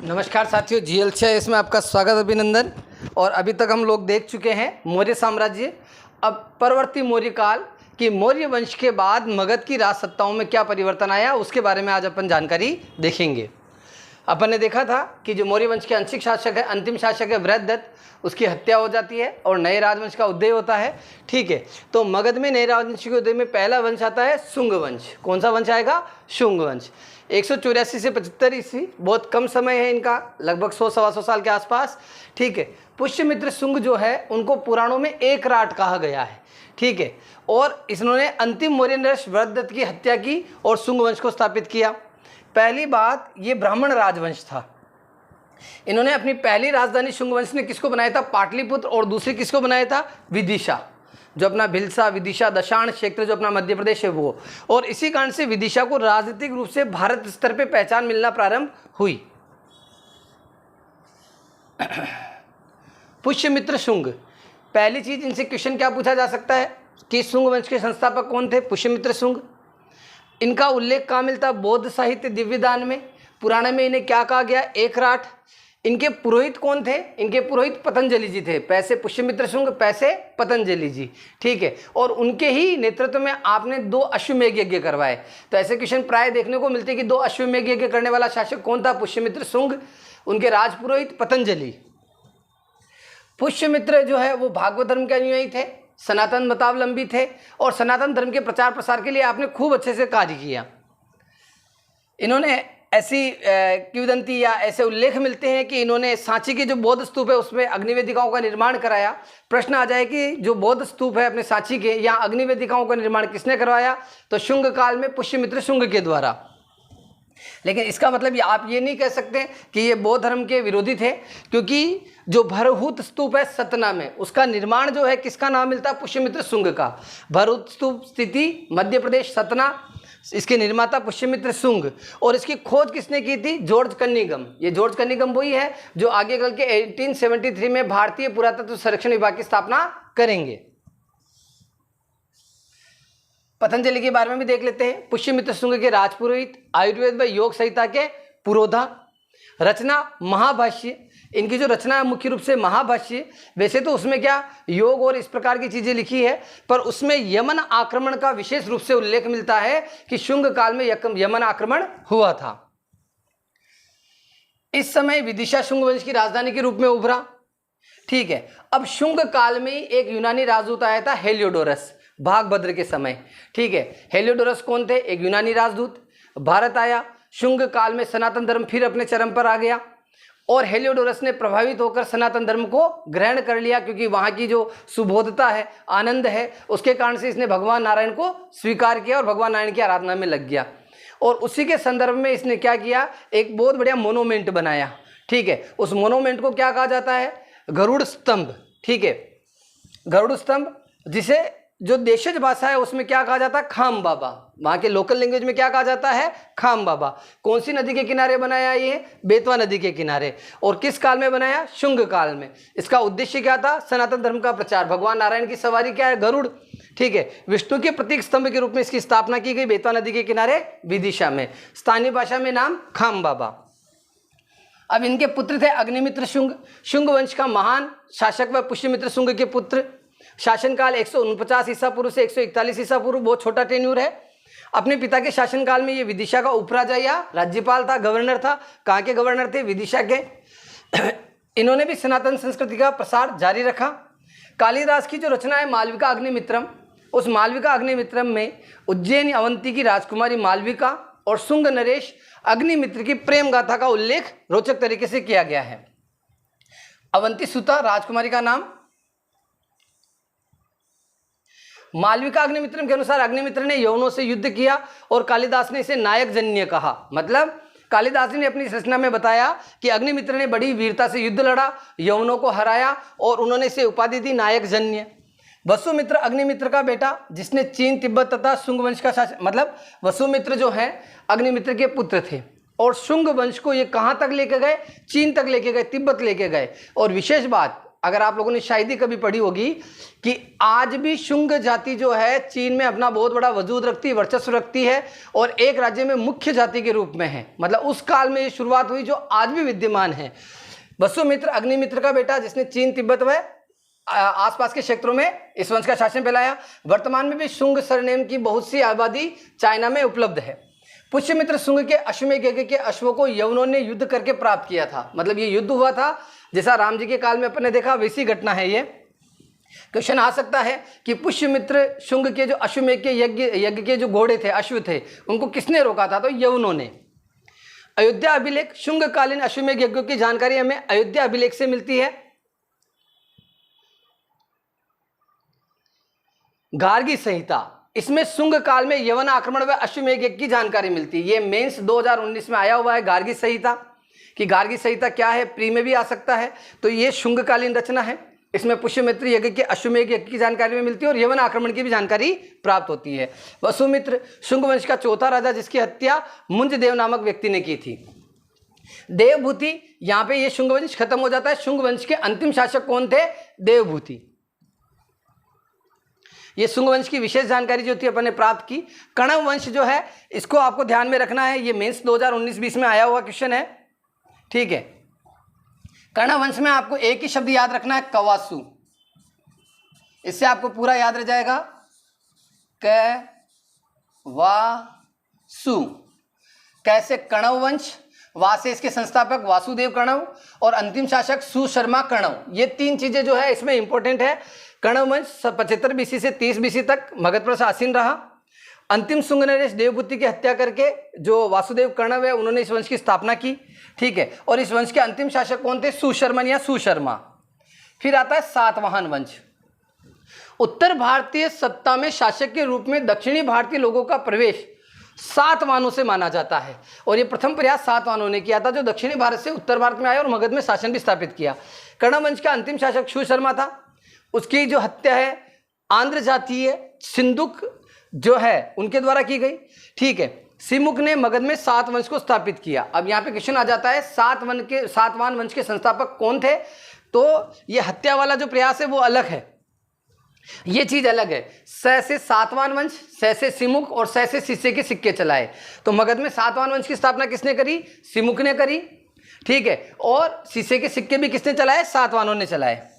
नमस्कार साथियों, GL6 में आपका स्वागत, अभिनंदन। और अभी तक हम लोग देख चुके हैं मौर्य साम्राज्य। अब परवर्ती मौर्य काल कि मौर्य वंश के बाद मगध की राज सत्ताओं में क्या परिवर्तन आया, उसके बारे में आज अपन जानकारी देखेंगे। अपन ने देखा था कि जो मौर्य वंश के आंशिक शासक है, अंतिम शासक है बृहद्रथ, उसकी हत्या हो जाती है और नए राजवंश का उदय होता है। ठीक है, तो मगध में नए राजवंश के उदय में पहला वंश आता है शुंग वंश। कौन सा वंश आएगा? शुंग वंश। 184 से 75 ईस्वी, बहुत कम समय है इनका, लगभग 100-125 साल के आसपास। ठीक है, पुष्यमित्र शुंग जो है उनको पुराणों में एक राट कहा गया है। ठीक है, और इन्होंने अंतिम मौर्य नरेश बृहद्रथ की हत्या की और शुंग वंश को स्थापित किया। पहली बात, ये ब्राह्मण राजवंश था। इन्होंने अपनी पहली राजधानी शुंग वंश ने किसको बनाया था? पाटलिपुत्र। और दूसरी किसको बनाया था? विदिशा, जो अपना भिलसा, विदिशा, दशाण क्षेत्र जो अपना मध्य प्रदेश है वो। और इसी कारण से विदिशा को राजनीतिक रूप से भारत स्तर पे पहचान मिलना प्रारंभ हुई। पुष्यमित्र शुंग, पहली चीज इनसे क्वेश्चन क्या पूछा जा सकता है कि शुंग वंश के संस्थापक कौन थे? पुष्यमित्र शुंग। इनका उल्लेख कहाँ मिलता है? बौद्ध साहित्य दिव्यदान में। पुराण में इन्हें क्या कहा गया? एक राट। इनके पुरोहित कौन थे? इनके पुरोहित पतंजलि जी थे। पैसे पुष्यमित्र शुंग, पैसे पतंजलि जी। ठीक है, और उनके ही नेतृत्व में आपने 2 अश्वमेध यज्ञ करवाए। तो ऐसे क्वेश्चन प्राय देखने को मिलते हैं कि 2 अश्वमेध यज्ञ करने वाला शासक कौन था? पुष्यमित्र शुंग। उनके राजपुरोहित पतंजलि। पुष्यमित्र जो है वो भागवत धर्म के अनुयायी थे, सनातन मतावलंबी थे और सनातन धर्म के प्रचार प्रसार के लिए आपने खूब अच्छे से कार्य किया। इन्होंने ऐसी किंवदंती या ऐसे उल्लेख मिलते हैं कि इन्होंने सांची के जो बौद्ध स्तूप है उसमें अग्निवेदिकाओं का निर्माण कराया। प्रश्न आ जाए कि जो बौद्ध स्तूप है अपने सांची के, यहाँ अग्निवेदिकाओं का निर्माण किसने करवाया? तो शुंग काल में पुष्यमित्र शुंग के द्वारा। लेकिन इसका मतलब आप ये नहीं कह सकते कि ये बौद्ध धर्म के विरोधी थे, क्योंकि जो भरहूत स्तूप है सतना में, उसका निर्माण जो है किसका नाम मिलता है? पुष्यमित्र शुंग का। भरहूत स्तूप स्थिति मध्य प्रदेश सतना, इसके निर्माता पुष्यमित्र शुंग। और इसकी खोज किसने की थी? जॉर्ज कन्निंघम। ये जॉर्ज कन्निंघम वही है जो आगे कल के 1873 में भारतीय पुरातत्व संरक्षण विभाग की स्थापना करेंगे। पतंजलि के बारे में भी देख लेते हैं। पुष्यमित्र शुंग के राजपुरोहित, आयुर्वेद व योग संहिता के पुरोधा, रचना महाभाष्य। इनकी जो रचना है मुख्य रूप से महाभाष्य। वैसे तो उसमें क्या योग और इस प्रकार की चीजें लिखी है, पर उसमें यमन आक्रमण का विशेष रूप से उल्लेख मिलता है कि शुंग काल में यमन आक्रमण हुआ था। इस समय विदिशा शुंग वंश की राजधानी के रूप में उभरा। ठीक है, अब शुंग काल में एक यूनानी राजदूत आया था, हेलियोडोरस, भागभद्र के समय। ठीक है, हेलियोडोरस कौन थे? एक यूनानी राजदूत। भारत आया। शुंग काल में सनातन धर्म फिर अपने चरम पर आ गया और हेलियोडोरस ने प्रभावित होकर सनातन धर्म को ग्रहण कर लिया, क्योंकि वहाँ की जो सुबोधता है, आनंद है, उसके कारण से इसने भगवान नारायण को स्वीकार किया और भगवान नारायण की आराधना में लग गया। और उसी के संदर्भ में इसने क्या किया? एक बहुत बढ़िया मोनोमेंट बनाया। ठीक है, उस मोनोमेंट को क्या कहा जाता है? गरुड़ स्तंभ। ठीक है, गरुड़ स्तंभ, जिसे जो देशज भाषा है उसमें क्या कहा जाता है? खाम बाबा। वहाँ के लोकल लैंग्वेज में क्या कहा जाता है? खाम बाबा। कौन सी नदी के किनारे बनाया ये? बेतवा नदी के किनारे। और किस काल में बनाया? शुंग काल में। इसका उद्देश्य क्या था? सनातन धर्म का प्रचार। भगवान नारायण की सवारी क्या है? गरुड़। ठीक है, विष्णु के प्रतीक स्तंभ के रूप में इसकी स्थापना की गई बेतवा नदी के किनारे विदिशा में। स्थानीय भाषा में नाम खाम बाबा। अब इनके पुत्र थे अग्निमित्र शुंग, शुंग वंश का महान शासक व पुष्यमित्र शुंग के पुत्र। शासनकाल 149 ईसा पूर्व से 141 ईसा पूर्व, बहुत छोटा टेन्यूर है। अपने पिता के शासनकाल में ये विदिशा का उपराजा या राज्यपाल था, गवर्नर था। कहाँ के गवर्नर थे? विदिशा के। इन्होंने भी सनातन संस्कृति का प्रसार जारी रखा। कालिदास की जो रचना है मालविका अग्निमित्रम, उस मालविका अग्निमित्रम में उज्जैन अवंती की राजकुमारी मालविका और शुंग नरेश अग्निमित्र की प्रेम गाथा का उल्लेख रोचक तरीके से किया गया है। अवंती सुता राजकुमारी का नाम। मालविका अग्निमित्रम के अनुसार अग्निमित्र ने यवनों से युद्ध किया और कालिदास ने इसे नायक जन्य कहा। मतलब कालिदास ने अपनी रचना में बताया कि अग्निमित्र ने बड़ी वीरता से युद्ध लड़ा, यवनों को हराया और उन्होंने इसे उपाधि दी नायक जन्य। वसुमित्र अग्निमित्र का बेटा, जिसने चीन, तिब्बत तथा शुंग वंश का शासन, मतलब वसुमित्र जो है अग्निमित्र के पुत्र थे और शुंग वंश को ये कहाँ तक लेके गए? चीन तक लेके गए, तिब्बत लेके गए। और विशेष बात, अगर आप लोगों ने शायद ही कभी पढ़ी होगी कि आज भी शुंग जाति जो है चीन में अपना बहुत बड़ा वजूद रखती है, वर्चस्व रखती है और एक राज्य में मुख्य जाति के रूप में है। मतलब उस काल में ये शुरुआत हुई जो आज भी विद्यमान है। वसुमित्र अग्निमित्र का बेटा, जिसने चीन तिब्बत व आसपास के क्षेत्रों में इस वंश का शासन फैलाया। वर्तमान में भी शुंग सरनेम की बहुत सी आबादी चाइना में उपलब्ध है। पुष्यमित्र शुंग के अश्वमेध यज्ञ के अश्वों को यवनों ने युद्ध करके प्राप्त किया था। मतलब ये युद्ध हुआ था, जैसा राम जी के काल में अपन ने देखा वैसी घटना है ये। क्वेश्चन आ सकता है कि पुष्यमित्र शुंग के जो अश्वमेध के यज्ञ के जो घोड़े थे, अश्व थे, उनको किसने रोका था? तो यवनों ने। अयोध्या अभिलेख, शुंग कालीन अश्वमेध यज्ञों की जानकारी हमें अयोध्या अभिलेख से मिलती है। गार्गी संहिता, इसमें शुंग काल में यवन आक्रमण व अश्वमेध यज्ञ की जानकारी मिलती है। ये मेंस 2019 में आया हुआ है गार्गी संहिता, कि गार्गी संहिता क्या है, प्री में भी आ सकता है। तो ये शुंग कालीन रचना है, इसमें पुष्यमित्र यज्ञ के अश्वमेध यज्ञ की जानकारी में मिलती है और यवन आक्रमण की भी जानकारी प्राप्त होती है। वसुमित्र शुंग वंश का चौथा राजा, जिसकी हत्या मुंजदेव नामक व्यक्ति ने की थी। देवभूति, यहाँ पे ये शुंग वंश खत्म हो जाता है। शुंग वंश के अंतिम शासक कौन थे? देवभूति। ये शुंग वंश की विशेष जानकारी जो थी अपन ने प्राप्त की। कण्व वंश जो है इसको आपको ध्यान में रखना है, ये मेंस 2019-20 में आया हुआ क्वेश्चन है, ठीक है। कण्व वंश में आपको एक ही शब्द याद रखना है, कवासु। इससे आपको पूरा याद रह जाएगा, कवासु। कैसे? कण्व वंश, वा से इसके संस्थापक वासुदेव कण्व और अंतिम शासक सुशर्मा कण्व। ये तीन चीजें जो है इसमें इंपॉर्टेंट है। कण्व वंश 75 BC से 30 BC तक मगध पर आसीन रहा। अंतिम शुंग नरेश देवभूति की हत्या करके जो वासुदेव कण्व है उन्होंने इस वंश की स्थापना की, ठीक है। और इस वंश के अंतिम शासक कौन थे? सुशर्मन या सुशर्मा। फिर आता है सातवाहन वंश। उत्तर भारतीय सत्ता में शासक के रूप में दक्षिणी भारतीय लोगों का प्रवेश सातवाहनों से माना जाता है और ये प्रथम प्रयास सातवाहनों ने किया था, जो दक्षिणी भारत से उत्तर भारत में आए और मगध में शासन भी स्थापित किया। कण्व वंश का अंतिम शासक सुशर्मा था, उसकी जो हत्या है आंध्र जातीय सिंधुक जो है उनके द्वारा की गई, ठीक है। सिमुक ने मगध में सात वंश को स्थापित किया। अब यहाँ पे क्वेश्चन आ जाता है, सातवाहन वंश के संस्थापक कौन थे? तो ये हत्या वाला जो प्रयास है वो अलग है, ये चीज अलग है। स से सातवाहन वंश, स से सिमुक और स से शीशे के सिक्के चलाए। तो मगध में सातवाहन वंश की स्थापना किसने करी? सिमुक ने करी, ठीक है। और शीशे के सिक्के भी किसने चलाए? सातवाहनों ने चलाए।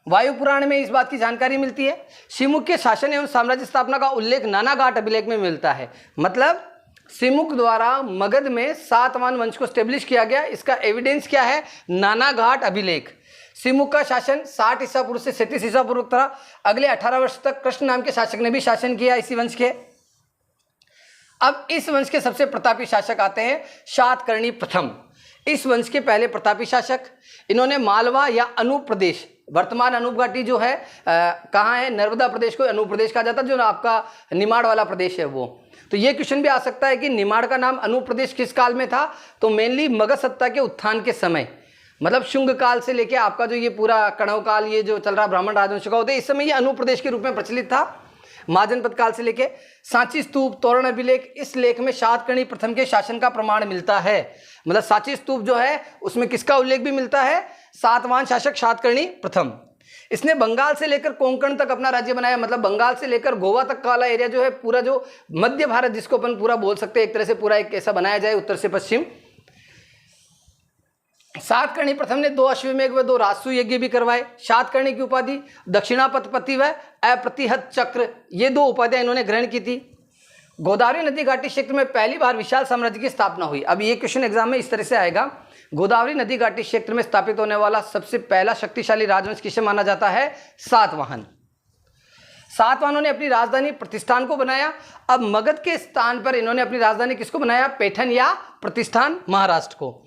वायु पुराण में इस बात की जानकारी मिलती है। सिमुक के शासन एवं साम्राज्य स्थापना का उल्लेख नानाघाट अभिलेख में मिलता है। मतलब सिमुक द्वारा मगध में सातवाहन वंश को स्टेब्लिश किया गया, इसका एविडेंस क्या है? नानाघाट अभिलेख। सिमुक का शासन 60 ईसा पूर्व से 37 ईसा पूर्व था। अगले 18 वर्ष तक कृष्ण नाम के शासक ने भी शासन किया इसी वंश के। अब इस वंश के सबसे प्रतापी शासक आते हैं शातकर्णी प्रथम। इस वंश के पहले प्रतापी शासक, इन्होंने मालवा या अनूप प्रदेश, वर्तमान अनूप घाटी जो है कहाँ है? नर्मदा प्रदेश को अनूप प्रदेश कहा जाता है, जो आपका निमाड़ वाला प्रदेश है वो। तो ये क्वेश्चन भी आ सकता है कि निमाड़ का नाम अनूप प्रदेश किस काल में था? तो मेनली मगध सत्ता के उत्थान के समय, मतलब शुंग काल से लेके आपका जो ये पूरा कण्व काल, ये जो चल रहा ब्राह्मण राजवंश का होता है, इस समय ये अनूप प्रदेश के रूप में प्रचलित था। महाजनपद काल से लेके सांची स्तूप, तोरण अभिलेख, इस लेख में शातकर्णी प्रथम के शासन का प्रमाण मिलता है। मतलब सांची स्तूप जो है उसमें किसका उल्लेख भी मिलता है? सातवाहन शासक शातकर्णी प्रथम। इसने बंगाल से लेकर कोंकण तक अपना राज्य बनाया। मतलब बंगाल से लेकर गोवा तक वाला एरिया जो है, पूरा जो मध्य भारत जिसको अपन पूरा बोल सकते हैं, एक तरह से पूरा एक ऐसा बनाया जाए उत्तर से पश्चिम। शातकर्णी प्रथम ने 2 अश्वमेध व 2 राजसूय यज्ञ भी करवाए। शातकर्णी की उपाधि दक्षिणापति व अप्रतिहत चक्र, ये 2 उपाधियां इन्होंने ग्रहण की थी। गोदावरी नदी घाटी क्षेत्र में पहली बार विशाल साम्राज्य की स्थापना हुई। अब ये क्वेश्चन एग्जाम में इस तरह से आएगा, गोदावरी नदी घाटी क्षेत्र में स्थापित होने वाला सबसे पहला शक्तिशाली राजवंश किसे माना जाता है? सातवाहन। सातवाहनों ने अपनी राजधानी प्रतिष्ठान को बनाया। अब मगध के स्थान पर इन्होंने अपनी राजधानी किसको बनाया? पैठन या प्रतिष्ठान, महाराष्ट्र को।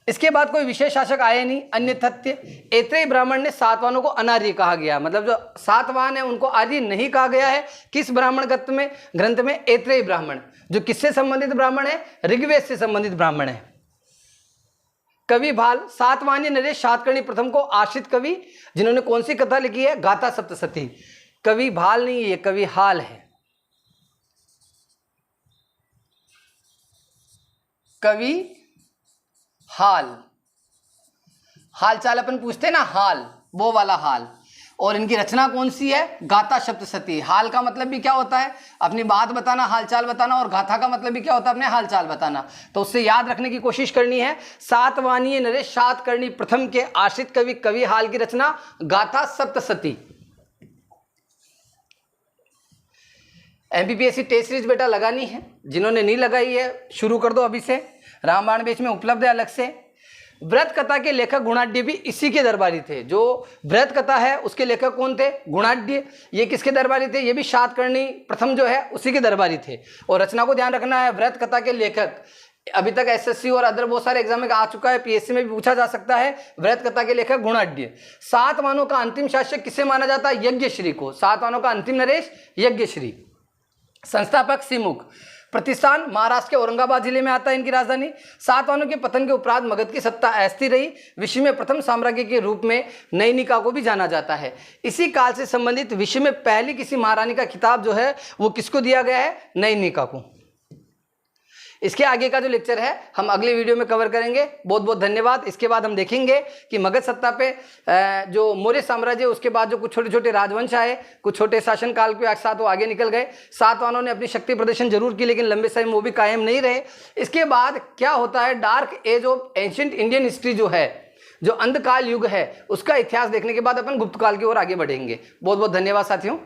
इसके बाद कोई विशेष शासक आए नहीं। अन्य तथ्य, ऐत्रेय ब्राह्मण ने सातवाहनों को अनार्य कहा गया। मतलब जो सातवाहन है उनको आर्य नहीं कहा गया है। किस ब्राह्मण ग्रंथ में? ऐत्रेय ब्राह्मण, जो किससे संबंधित ब्राह्मण है? ऋग्वेद से संबंधित ब्राह्मण है। कवि भाल, सातवाहन नरेश शातकर्णी प्रथम को आश्रित कवि, जिन्होंने कौन सी कथा लिखी है? गाथा सप्तशती। कवि भाल नहीं, ये कवि हाल है। कवि हाल। हाल चाल अपन पूछते हैं ना, हाल, वो वाला हाल। और इनकी रचना कौन सी है, गाथा सप्तशती। हाल का मतलब भी क्या होता है, अपनी बात बताना, हालचाल बताना, और गाथा का मतलब भी क्या होता है, अपने हालचाल बताना। तो उससे याद रखने की कोशिश करनी है। सातवानीय नरेश सातकर्णी प्रथम के आश्रित कवि कवि हाल की रचना गाथा सप्तशती। एमपीपीएससी टेस्ट सीरीज बेटा लगानी है, जिन्होंने नहीं लगाई है शुरू कर दो अभी से। रामबाण बेच में उपलब्ध है अलग से। व्रत कथा के लेखक गुणाढ्य भी इसी के दरबारी थे। जो व्रत कथा है उसके लेखक कौन थे, गुणाढ्य। ये किसके दरबारी थे, ये भी सातकर्णी प्रथम जो है उसी के दरबारी थे। और रचना को ध्यान रखना है, व्रत कथा के लेखक अभी तक एसएससी और अदर बहुत सारे एग्जाम में आ चुका है, पीएससी में भी पूछा जा सकता है। व्रत कथा के लेखक गुणाढ्य। सातवानों का अंतिम शासक किसे माना जाता है, यज्ञश्री को। सातवानों का अंतिम नरेश यज्ञश्री। संस्थापक सिमुख। प्रतिष्ठान महाराष्ट्र के औरंगाबाद जिले में आता है इनकी राजधानी। सातवाहनों के पतन के उपरांत मगध की सत्ता अस्थिर रही। विश्व में प्रथम साम्राज्य के रूप में नैनिका को भी जाना जाता है। इसी काल से संबंधित विश्व में पहली किसी महारानी का खिताब जो है वो किसको दिया गया है, नैनिका को। इसके आगे का जो लेक्चर है हम अगले वीडियो में कवर करेंगे। बहुत बहुत धन्यवाद। इसके बाद हम देखेंगे कि मगध सत्ता पे जो मौर्य साम्राज्य, उसके बाद जो कुछ छोटे छोटे राजवंश आए, कुछ छोटे शासन काल के साथ वो आगे निकल गए। सातवाहनों ने अपनी शक्ति प्रदर्शन जरूर की, लेकिन लंबे समय वो भी कायम नहीं रहे। इसके बाद क्या होता है, dark age of ancient Indian history जो है, जो अंधकाल युग है, उसका इतिहास देखने के बाद अपन गुप्त काल की ओर आगे बढ़ेंगे। बहुत बहुत धन्यवाद साथियों।